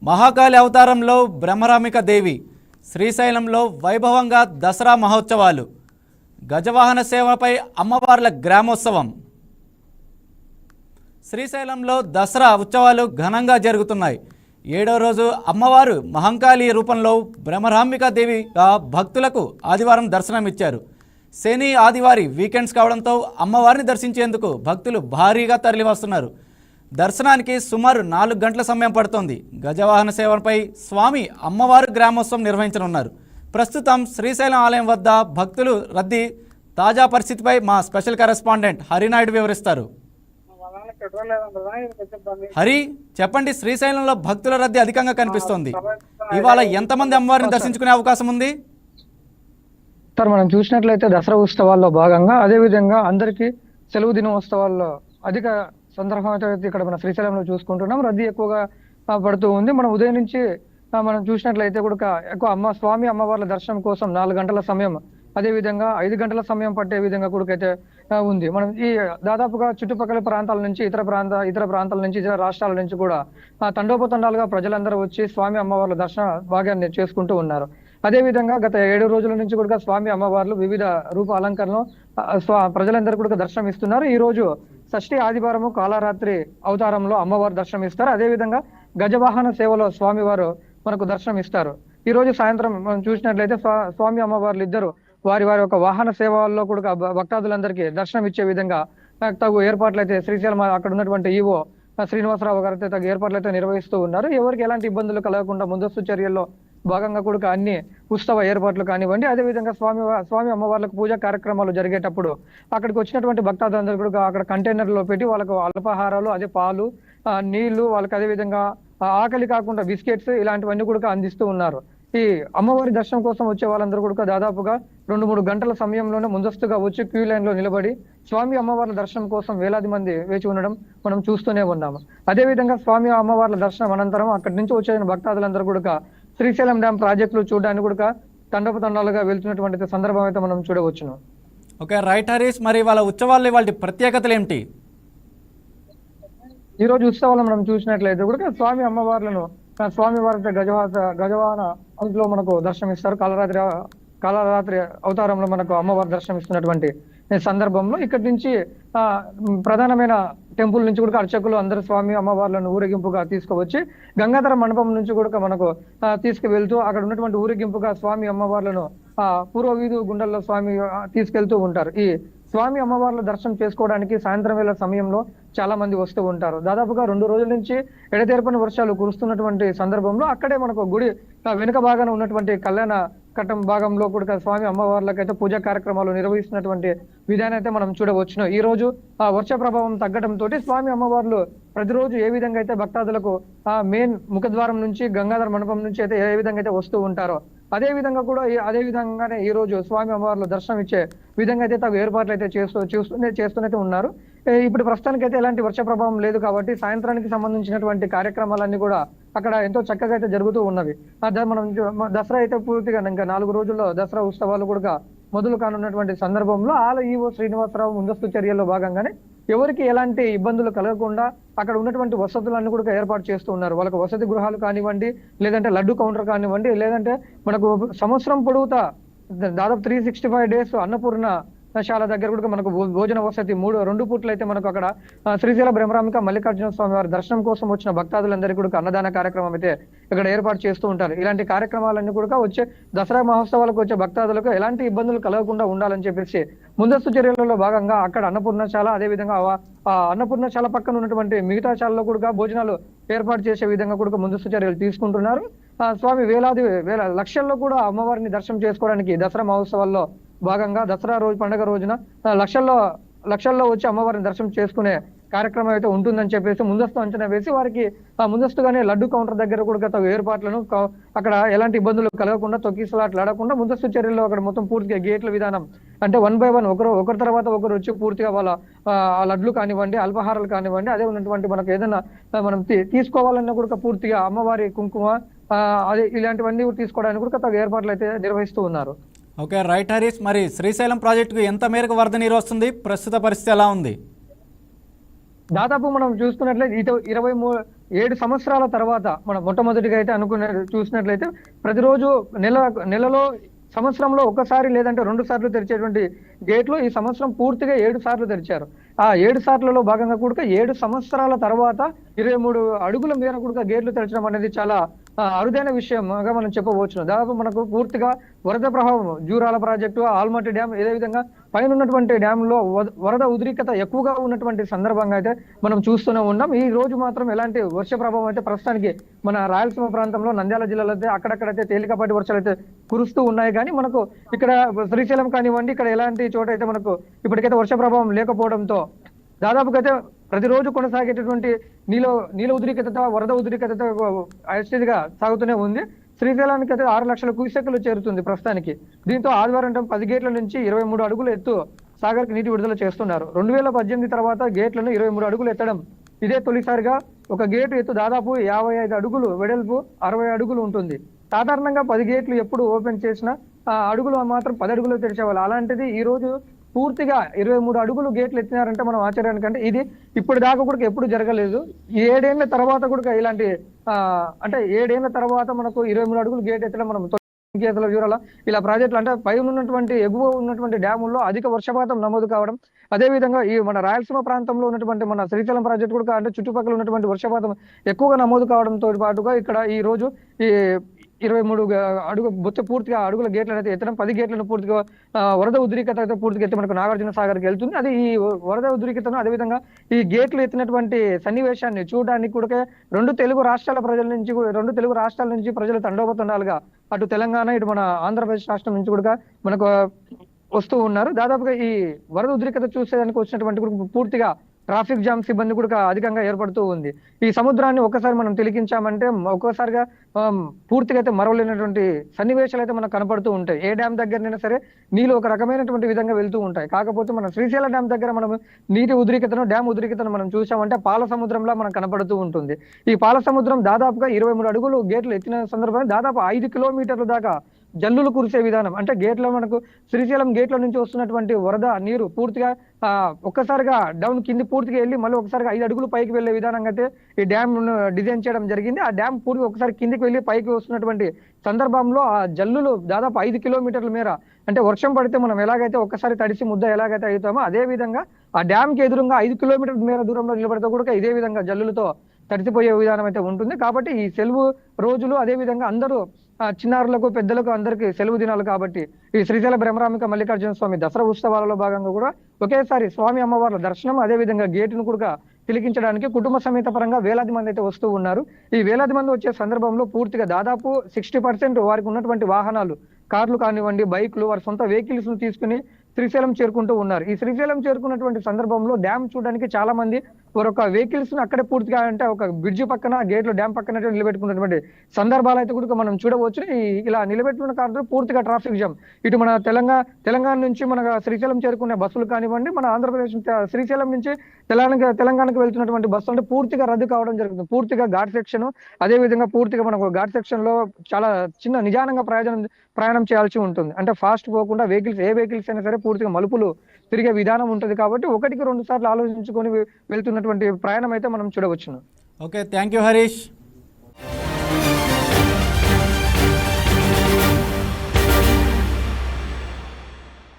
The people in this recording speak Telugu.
మహాకాళి అవతారంలో బ్రహ్మరాంబిక దేవి, శ్రీశైలంలో వైభవంగా దసరా మహోత్సవాలు, గజవాహన సేవపై అమ్మవార్ల గ్రామోత్సవం. శ్రీశైలంలో దసరా ఉత్సవాలు ఘనంగా జరుగుతున్నాయి. 7వ రోజు అమ్మవారు మహంకాళి రూపంలో బ్రహ్మరాంబిక దేవిగా భక్తులకు ఆదివారం దర్శనమిచ్చారు. శని ఆదివారి వీకెండ్స్ కావడంతో అమ్మవారిని దర్శించేందుకు భక్తులు భారీగా తరలివస్తున్నారు. దర్శనానికి సుమారు 4 గంటల సమయం పడుతోంది. గజవాహన సేవపై స్వామి అమ్మవారు గ్రామోత్సవం నిర్వహించనున్నారు. ప్రస్తుతం శ్రీశైలం ఆలయం వద్ద భక్తులు రద్దీ. తాజా పరిస్థితిపై మా స్పెషల్ కరెస్పాండెంట్ హరినాయుడు వివరిస్తారు. హరి, చెప్పండి, శ్రీశైలంలో భక్తుల రద్దీ అధికంగా కనిపిస్తోంది. ఇవాళ ఎంతమంది అమ్మవారిని దర్శించుకునే అవకాశం ఉంది? సార్, మనం చూసినట్లయితే దసరా ఉత్సవాల్లో భాగంగా అదేవిధంగా అందరికీ సెలవు దినోత్సవాల్లో అధిక సందర్భం అయితే ఇక్కడ మన శ్రీశైలంలో చూసుకుంటున్నాం. రద్దీ ఎక్కువగా పడుతూ ఉంది. మనం ఉదయం నుంచి మనం చూసినట్లయితే కూడా ఎక్కువ స్వామి అమ్మవార్ల దర్శనం కోసం 4 గంటల సమయం, అదేవిధంగా 5 గంటల సమయం పట్టే విధంగా కూడా అయితే ఉంది. మనం ఈ దాదాపుగా చుట్టుపక్కల ప్రాంతాల నుంచి ఇతర ప్రాంతాల నుంచి ఇతర రాష్ట్రాల నుంచి కూడా తండోపతండాలుగా ప్రజలందరూ వచ్చి స్వామి అమ్మవార్ల దర్శన భాగాన్ని చేసుకుంటూ ఉన్నారు. అదేవిధంగా గత 7 రోజుల నుంచి కూడా స్వామి అమ్మవార్లు వివిధ రూప అలంకరణలో ప్రజలందరూ కూడా దర్శనం ఇస్తున్నారు. ఈ రోజు షష్ఠి ఆదివారము కాళరాత్రి అవతారంలో అమ్మవారు దర్శనం ఇస్తారు. అదేవిధంగా గజవాహన సేవలో స్వామివారు మనకు దర్శనం ఇస్తారు. ఈ రోజు సాయంత్రం మనం చూసినట్లయితే స్వామి అమ్మవార్లు ఇద్దరు వారి ఒక వాహన సేవల్లో కూడా భక్తాదులందరికీ దర్శనం ఇచ్చే విధంగా తగు ఏర్పాట్లు అయితే శ్రీశైలం అక్కడ ఉన్నటువంటి ఈవో శ్రీనివాసరావు గారు అయితే తగు ఏర్పాట్లు అయితే నిర్వహిస్తూ ఉన్నారు. ఎవరికి ఎలాంటి ఇబ్బందులు కలగకుండా ముందస్తు చర్యల్లో భాగంగా కూడా అన్ని ఉత్సవ ఏర్పాట్లు కానివ్వండి, అదేవిధంగా స్వామి అమ్మవార్లకు పూజా కార్యక్రమాలు జరిగేటప్పుడు అక్కడికి వచ్చినటువంటి భక్తాదులందరూ కూడా అక్కడ కంటైనర్లో పెట్టి వాళ్ళకు అల్పాహారాలు, అదే పాలు, నీళ్లు, వాళ్ళకి అదేవిధంగా ఆకలి కాకుండా బిస్కెట్స్ ఇలాంటివన్నీ కూడా అందిస్తూ ఉన్నారు. ఈ అమ్మవారి దర్శనం కోసం వచ్చే వాళ్ళందరూ కూడా దాదాపుగా 2-3 గంటల సమయంలోనే ముందస్తుగా వచ్చి క్యూ లైన్ లో నిలబడి స్వామి అమ్మవార్ల దర్శనం కోసం వేలాది మంది వేచి ఉండడం మనం చూస్తూనే ఉన్నాము. అదేవిధంగా స్వామి అమ్మవార్ల దర్శనం అనంతరం అక్కడి నుంచి వచ్చే భక్తాదులందరూ కూడా శ్రీశైలం డ్యామ్ ప్రాజెక్టులు చూడడానికి కూడా తండోపతండాలుగా వెళ్తున్నటువంటి సందర్భం అయితే మనం చూడవచ్చును. Okay, right Harish. మరి వాళ్ళ ఉత్సవాల్లో వాళ్ళ ప్రత్యేకతలు ఏమిటి? ఈ రోజు ఉత్సవాలు మనం చూసినట్లయితే కూడా స్వామి అమ్మవార్లను స్వామివారి గజవాహన అందులో మనకు దర్శనం ఇస్తారు. కాళరాత్రి అవతారంలో మనకు అమ్మవారు దర్శనం ఇస్తున్నటువంటి సందర్భంలో ఇక్కడి నుంచి ప్రధానమైన టెంపుల్ నుంచి కూడా అర్చకులు అందరు స్వామి అమ్మవార్లను ఊరేగింపుగా తీసుకువచ్చి గంగాధర మండపం నుంచి కూడా మనకు తీసుకువెళ్తూ అక్కడ ఉన్నటువంటి ఊరేగింపుగా స్వామి అమ్మవార్లను పూర్వ వీధి గుండెల్లో స్వామి తీసుకెళ్తూ ఉంటారు. ఈ స్వామి అమ్మవార్ల దర్శనం చేసుకోవడానికి సాయంత్రం వేళ సమయంలో చాలా మంది వస్తూ ఉంటారు. దాదాపుగా 2 రోజుల నుంచి ఎడతెరపని వర్షాలు కురుస్తున్నటువంటి సందర్భంలో అక్కడే మనకు గుడి వెనుక భాగాన ఉన్నటువంటి కళ్యాణ కట్టం భాగంలో కూడా స్వామి అమ్మవార్లకైతే పూజా కార్యక్రమాలు నిర్వహిస్తున్నటువంటి విధానం అయితే మనం చూడవచ్చును. ఈ రోజు వర్ష ప్రభావం తగ్గడంతో స్వామి అమ్మవార్లు ప్రతిరోజు ఏ విధంగా అయితే భక్తాదులకు మెయిన్ ముఖద్వారం నుంచి గంగాధర మండపం నుంచి అయితే ఏ విధంగా అయితే వస్తూ ఉంటారో అదే విధంగానే ఈ రోజు స్వామి అమ్మవార్లు దర్శనం ఇచ్చే విధంగా అయితే తగు ఏర్పాట్లు అయితే చేస్తూనే ఉన్నారు. ఇప్పుడు ప్రస్తుతానికి అయితే ఎలాంటి వర్ష ప్రభావం లేదు కాబట్టి సాయంత్రానికి సంబంధించినటువంటి కార్యక్రమాలన్నీ కూడా అక్కడ ఎంతో చక్కగా అయితే జరుగుతూ ఉన్నవి. మనం దసరా అయితే పూర్తిగా ఇంకా 4 రోజుల్లో దసరా ఉత్సవాలు కూడా మొదలు కానున్నటువంటి సందర్భంలో ఈవో శ్రీనివాసరావు ముందస్తు చర్యల్లో భాగంగానే ఎవరికి ఎలాంటి ఇబ్బందులు కలగకుండా అక్కడ ఉన్నటువంటి వసతులన్నీ కూడా ఏర్పాటు చేస్తూ ఉన్నారు. వాళ్ళకు వసతి గృహాలు కానివ్వండి, లేదంటే లడ్డు కౌంటర్ కానివ్వండి, లేదంటే మనకు సంవత్సరం పొడవుతా దాదాపు 365 డేస్ అన్నపూర్ణ శాల దగ్గర కూడా మనకు భోజన వసతి 2 పూట్లు అయితే మనకు అక్కడ శ్రీశైల బ్రహ్మరాంబిక మల్లికార్జున స్వామి వారి దర్శనం కోసం వచ్చిన భక్తాదులందరికీ కూడా అన్నదాన కార్యక్రమం అయితే ఇక్కడ ఏర్పాటు చేస్తూ ఉంటారు. ఇలాంటి కార్యక్రమాలన్నీ కూడా వచ్చే దసరా మహోత్సవాలకు వచ్చే భక్తాదులకు ఎలాంటి ఇబ్బందులు కలగకుండా ఉండాలని చెప్పేసి ముందస్తు చర్యలలో భాగంగా అక్కడ అన్నపూర్ణశాల, అదేవిధంగా అన్నపూర్ణశాల పక్కన ఉన్నటువంటి మిగతా శాలలో కూడా భోజనాలు ఏర్పాటు చేసే విధంగా కూడా ముందస్తు చర్యలు తీసుకుంటున్నారు. స్వామి వేల లక్షల్లో కూడా అమ్మవారిని దర్శనం చేసుకోవడానికి దసరా మహోత్సవాల్లో భాగంగా దసరా పండుగ రోజున లక్షల్లో వచ్చి అమ్మవారిని దర్శనం చేసుకునే కార్యక్రమం అయితే ఉంటుందని చెప్పేసి ముందస్తు అంచనా వేసి వారికి ముందస్తుగానే లడ్డు కౌంటర్ దగ్గర కూడా ఏర్పాట్లను అక్కడ ఎలాంటి ఇబ్బందులు కలగకుండా తొక్కిసలాట్లు ఆడకుండా ముందస్తు చర్యల్లో అక్కడ మొత్తం పూర్తిగా గేట్ల విధానం అంటే 1 by 1 ఒకరి తర్వాత ఒకరు వచ్చి పూర్తిగా వాళ్ళ లడ్లు కానివ్వండి, అల్పాహారాలు కానివ్వండి, అదే ఉన్నటువంటి మనకు ఏదైనా మనం తీసుకోవాలన్నా కూడా పూర్తిగా అమ్మవారి కుంకుమ అదే ఇలాంటివన్నీ తీసుకోవడానికి కూడా ఏర్పాట్లు అయితే నిర్వహిస్తూ ఉన్నారు. Okay, right Harish. మరి శ్రీశైలం ప్రాజెక్టుకు ఎంత మేరకు వరద నీరు వస్తుంది? ప్రస్తుత పరిస్థితి ఎలా ఉంది? దాదాపు మనం చూసుకున్నట్లయితే 7 సంవత్సరాల తర్వాత మనం మొట్టమొదటిగా అయితే చూసినట్లయితే ప్రతిరోజు నెలలో సంవత్సరంలో ఒకసారి లేదంటే 2 సార్లు తెరిచేటువంటి గేట్లు ఈ సంవత్సరం పూర్తిగా 7 సార్లు తెరిచారు. ఆ 7 సార్లలో భాగంగా కూడా 7 సంవత్సరాల తర్వాత 23 అడుగుల మేర కూడా గేట్లు తెరచడం అనేది చాలా అరుదైన విషయంగా మనం చెప్పవచ్చును. దాదాపు మనకు పూర్తిగా వరద ప్రభావం జూరాల ప్రాజెక్టు, ఆల్మట్టి డ్యామ్, ఇదే విధంగా పైన ఉన్నటువంటి డ్యాంలో వరద ఉద్రిక్తత ఎక్కువగా ఉన్నటువంటి సందర్భంగా అయితే మనం చూస్తూనే ఉన్నాం. ఈ రోజు మాత్రం ఎలాంటి వర్ష ప్రభావం అయితే ప్రస్తుతానికి మన రాయలసీమ ప్రాంతంలో నంద్యాల జిల్లాలో అయితే అక్కడక్కడైతే తేలికపాటి వర్షాలు అయితే కురుస్తూ ఉన్నాయి. కానీ మనకు ఇక్కడ శ్రీశైలం కానివ్వండి, ఇక్కడ ఎలాంటి చోట అయితే మనకు ఇప్పటికైతే వర్ష ప్రభావం లేకపోవడంతో దాదాపుగా అయితే ప్రతిరోజు కొనసాగేటటువంటి నీల ఉద్రిక్తత, వరద ఉద్రిక్తత యథేచ్ఛగా సాగుతూనే ఉంది. శ్రీశైలానికి అయితే 6 లక్షల క్యూసెక్కులు చేరుతుంది ప్రస్తుతానికి. దీంతో ఆదివారం 10 గేట్ల నుంచి 23 అడుగులు ఎత్తు సాగర్కి నీటి విడుదల చేస్తున్నారు. 2018 తర్వాత గేట్లను 23 అడుగులు ఎత్తడం ఇదే తొలిసారిగా. ఒక గేటు ఎత్తు దాదాపు 55 అడుగులు, వెడల్పు 60 అడుగులు ఉంటుంది. సాధారణంగా 10 గేట్లు ఎప్పుడు ఓపెన్ చేసినా అడుగులు మాత్రం 10 అడుగులు తెరిచేవాళ్ళు. అలాంటిది ఈ రోజు పూర్తిగా 23 అడుగులు గేట్లు ఎత్తినారంటే మనం ఆశ్చర్యానికంటే ఇది ఇప్పుడు దాకా కూడా ఎప్పుడు జరగలేదు. 7 ఏళ్ల తర్వాత కూడా ఇలాంటి అంటే 7 ఏళ్ల తర్వాత మనకు 23 అడుగులు గేట్ ఎత్తడం మనం కేసుల వివరాల ఇలా ప్రాజెక్టులు అంటే పై ఉన్నటువంటి ఎగువ ఉన్నటువంటి డ్యాముల్లో అధిక వర్షపాతం నమోదు కావడం, అదేవిధంగా ఈ మన రాయలసీమ ప్రాంతంలో ఉన్నటువంటి మన శ్రీశైలం ప్రాజెక్టు కూడా అంటే చుట్టుపక్కల ఉన్నటువంటి వర్షపాతం ఎక్కువగా నమోదు కావడంతో పాటుగా ఇక్కడ ఈ రోజు ఈ 23 పూర్తిగా అడుగుల గేట్లను అయితే ఎత్తడం, 10 గేట్లను పూర్తిగా వరద ఉద్రిక్తత అయితే పూర్తిగా ఎత్తి మనకు నాగార్జున సాగర్కి వెళ్తుంది. అది ఈ వరద ఉద్రిక్తతను అదేవిధంగా ఈ గేట్లు ఎత్తినటువంటి సన్నివేశాన్ని చూడడానికి కూడా 2 తెలుగు రాష్ట్రాల నుంచి ప్రజలు తండోపతండాలుగా అటు తెలంగాణ ఇటు మన ఆంధ్రప్రదేశ్ రాష్ట్రం నుంచి కూడా మనకు వస్తూ ఉన్నారు. దాదాపుగా ఈ వరద ఉద్రిక్తత చూసేదానికి వచ్చినటువంటి పూర్తిగా ట్రాఫిక్ జామ్ సిబ్బంది కూడా అధికంగా ఏర్పడుతూ ఉంది. ఈ సముద్రాన్ని ఒక్కసారి మనం తిలకించామంటే ఒక్కసారిగా పూర్తిగా అయితే మరవలేనటువంటి సన్నివేశాలు అయితే మనకు కనపడుతూ ఉంటాయి. ఏ డ్యామ్ దగ్గరైనా సరే నీళ్ళు ఒక రకమైనటువంటి విధంగా వెళ్తూ ఉంటాయి. కాకపోతే మన శ్రీశైలం డ్యామ్ దగ్గర మనం నీటి ఉద్రిక్తతను, డ్యామ్ ఉద్రిక్తతను మనం చూసామంటే పాల సముద్రంలా మనకు కనపడుతూ ఉంటుంది. ఈ పాల సముద్రం దాదాపుగా 23 అడుగులు గేట్లు ఎత్తిన సందర్భంగా దాదాపు 5 కిలోమీటర్ల దాకా జల్లులు కురిసే విధానం. అంటే గేట్లో మనకు శ్రీశైలం గేట్ల నుంచి వస్తున్నటువంటి వరద నీరు పూర్తిగా ఒక్కసారిగా డౌన్ కింది పూర్తిగా వెళ్ళి మళ్ళీ ఒకసారిగా 5 అడుగులు పైకి వెళ్లే విధానంగా అయితే ఈ డ్యామ్ డిజైన్ చేయడం జరిగింది. ఆ డ్యామ్ పూర్తి ఒకసారి కిందికి వెళ్ళి పైకి వస్తున్నటువంటి సందర్భంలో ఆ జల్లులు దాదాపు 5 కిలోమీటర్ల మేర అంటే వర్షం పడితే మనం ఎలాగైతే ఒక్కసారి తడిసి ముద్ద ఎలాగైతే అవుతామో అదే విధంగా ఆ డ్యామ్ కి ఎదురుగా 5 కిలోమీటర్ల మేర దూరంలో నిలబడితే కూడా ఇదే విధంగా జల్లులతో తడిసిపోయే విధానం అయితే ఉంటుంది. కాబట్టి ఈ సెలవు రోజులు అదే విధంగా అందరూ చిన్నారులకు, పెద్దలకు అందరికీ సెలవు దినాలు కాబట్టి ఈ శ్రీశైల బ్రహ్మరాంబిక మల్లికార్జున స్వామి దసరా ఉత్సవాలలో భాగంగా కూడా ఒకేసారి స్వామి అమ్మవార్ల దర్శనం అదే విధంగా గేటును కూడా తిలకించడానికి కుటుంబ సమేత పరంగా వేలాది మంది అయితే వస్తూ ఉన్నారు. ఈ వేలాది మంది వచ్చే సందర్భంలో పూర్తిగా దాదాపు 60% వారికి ఉన్నటువంటి వాహనాలు, కార్లు కానివ్వండి, బైక్లు, వారి సొంత వెహికల్స్ ను తీసుకుని శ్రీశైలం చేరుకుంటూ ఉన్నారు. ఈ శ్రీశైలం చేరుకున్నటువంటి సందర్భంలో డ్యామ్ చూడడానికి చాలా మంది ఒక వెహికల్స్ ను అక్కడే పూర్తిగా అంటే ఒక బ్రిడ్జ్ పక్కన, గేట్లు డ్యామ్ పక్కన నిలబెట్టుకున్నటువంటి సందర్భాలు అయితే కూడా మనం చూడవచ్చు. ఇలా నిలబెట్టుకున్న కారణంతో పూర్తిగా ట్రాఫిక్ జామ్. ఇటు మన తెలంగాణ నుంచి మన శ్రీశైలం చేరుకునే బస్సులు కానివ్వండి, మన ఆంధ్రప్రదేశ్ శ్రీశైలం నుంచి తెలంగాణకు వెళ్తున్నటువంటి బస్సులు అంటే పూర్తిగా రద్దు కావడం జరుగుతుంది. పూర్తిగా ఘాట్ సెక్షన్, అదే విధంగా పూర్తిగా మనకు ఘాట్ సెక్షన్ లో చాలా నిదానంగా ప్రయాణం చేయాల్సి ఉంటుంది. అంటే ఫాస్ట్ పోకుండా ఏ వెహికల్స్ అయినా సరే పూర్తిగా మలుపులు తిరిగే విధానం ఉంటుంది. కాబట్టి 1కి 2 సార్లు ఆలోచించుకొని వెళ్తున్నటువంటి ప్రయాణం అయితే మనం చూడవచ్చును. Okay, thank you Harish.